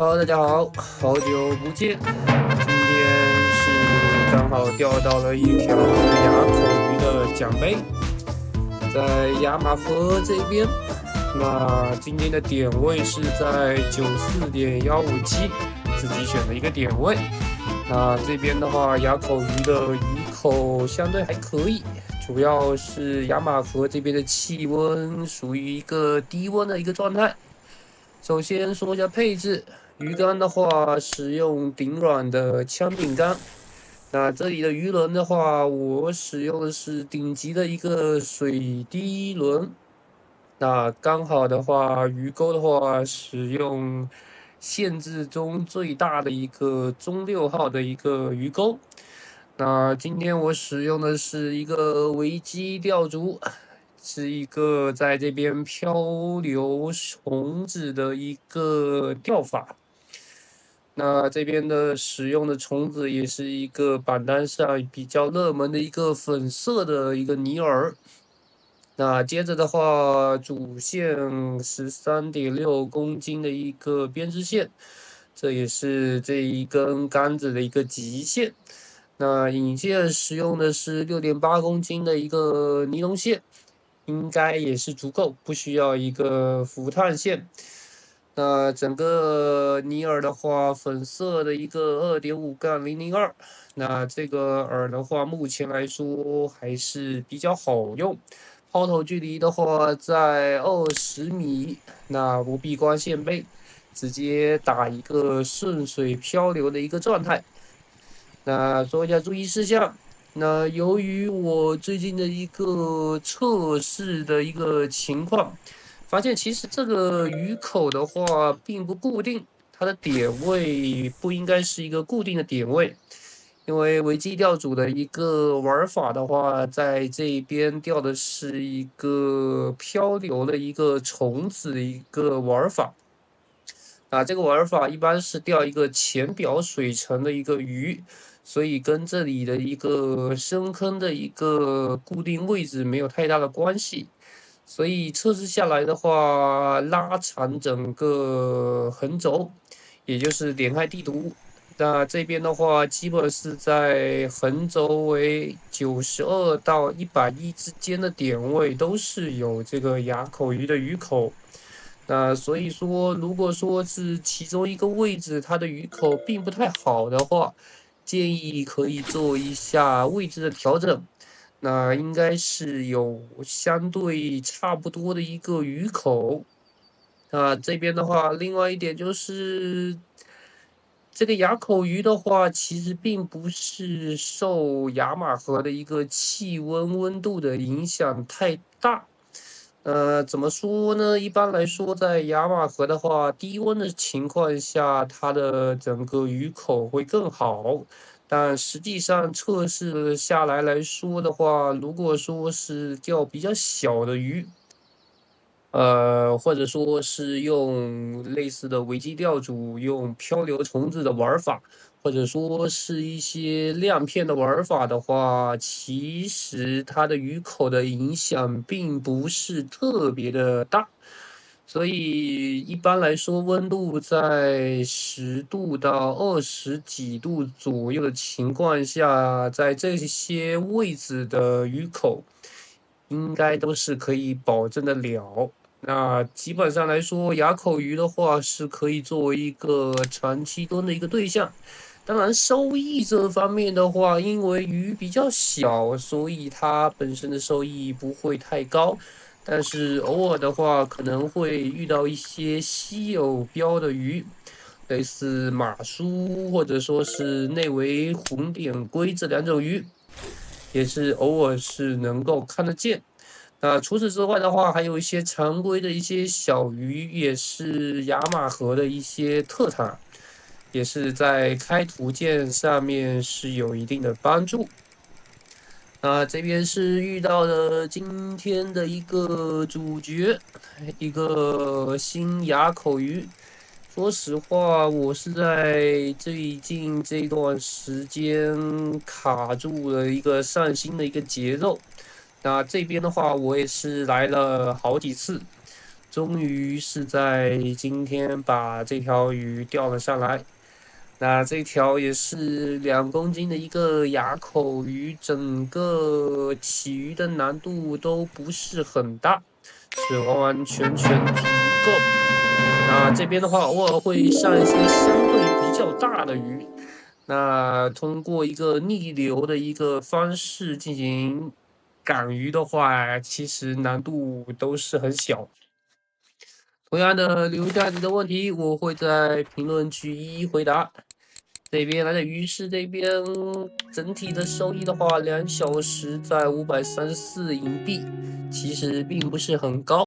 Hello，大家好，好久不見。今天是刚好釣到了一條亞口魚的獎杯，在亞馬河這邊。那今天的點位是在94.157，自己選的一個點位。那這邊的話，亞口魚的魚口相對還可以，主要是亞馬河這邊的氣溫屬於一個低溫的一個狀態。首先說一下配置，魚竿的話使用頂軟的槍柄竿。那這裡的魚輪的話，我使用的是頂級的一個水滴輪。那剛好的話，魚鈎的話使用限制中最大的一個中6號的一個魚鈎。那今天我使用的是一個維基釣組，是一個在這邊漂流蟲子的一個釣法。那這邊的使用的蟲子也是一個板單上比較熱門的一個粉色的一個尼爾。那接着的話，主線13.6公斤的一個編織線，這也是這一根桿子的一個極限。那引線使用的是6.8公斤的一個尼龍線，應該也是足夠，不需要一個浮碳線。那整個尼爾的話，粉色的一個2.5-002，那這個饵的話，目前來說還是比較好用。拋投距離的話在20米，那不閉關線背，直接打一個順水漂流的一個狀態。那說一下注意事項，那由於我最近的一個測試的一個情況，發現其實這個魚口的話並不固定，它的點位不應該是一個固定的點位。因為維基釣組的一個玩法的話，在這邊釣的是一個漂流的一個蟲子的一個玩法。這個玩法一般是釣一個淺表水層的一個魚，所以跟這裡的一個深坑的一個固定位置沒有太大的關係。所以測試下來的話，拉長整個橫軸，也就是點開地圖。那這邊的話，基本是在橫軸為92到110之間的點位，都是有這個亞口魚的魚口。那所以說，如果說是其中一個位置它的魚口並不太好的話，建議可以做一下位置的調整。那應該是有相對差不多的一個魚口。那這邊的話，另外一點就是，這個亞口魚的話，其實並不是受亞馬河的一個氣溫度的影響太大。怎麼說呢？一般來說，在亞馬河的話，低溫的情況下，它的整個魚口會更好。但實際上測試下來說的話，如果說是釣比較小的魚，或者說是用類似的維基釣組，用漂流蟲子的玩法，或者說是一些亮片的玩法的話，其實它的魚口的影響並不是特別的大。所以一般來說，溫度在10度到20幾度左右的情況下，在這些位置的魚口應該都是可以保證得了。那基本上來說，亞口魚的話是可以作為一個長期蹲的一個對象。當然，收益這方面的話，因為魚比較小，所以它本身的收益不會太高。但是偶爾的話，可能會遇到一些稀有標的魚，類似馬蘇或者說是內圍紅點龜這兩種魚，也是偶爾是能夠看得見。那除此之外的話，還有一些常規的一些小魚，也是亞馬河的一些特產，也是在開圖鑑上面是有一定的幫助。那這邊是遇到了今天的一個主角，一個新亞口魚。說實話，我是在最近這段時間卡住了一個上新的一個節奏。那這邊的話，我也是來了好幾次。終於是在今天把這條魚釣了上來。那這條也是2公斤的一個啞口魚，整個起魚的難度都不是很大，是完完全全足夠。那這邊的話，偶爾會上一些相對比較大的魚。那通過一個逆流的一個方式進行趕魚的話，其實難度都是很小。同樣的，留下你的問題，我會在評論區一一回答。這邊來的魚市這邊整體的收益的話，2小時在534銀幣，其實並不是很高。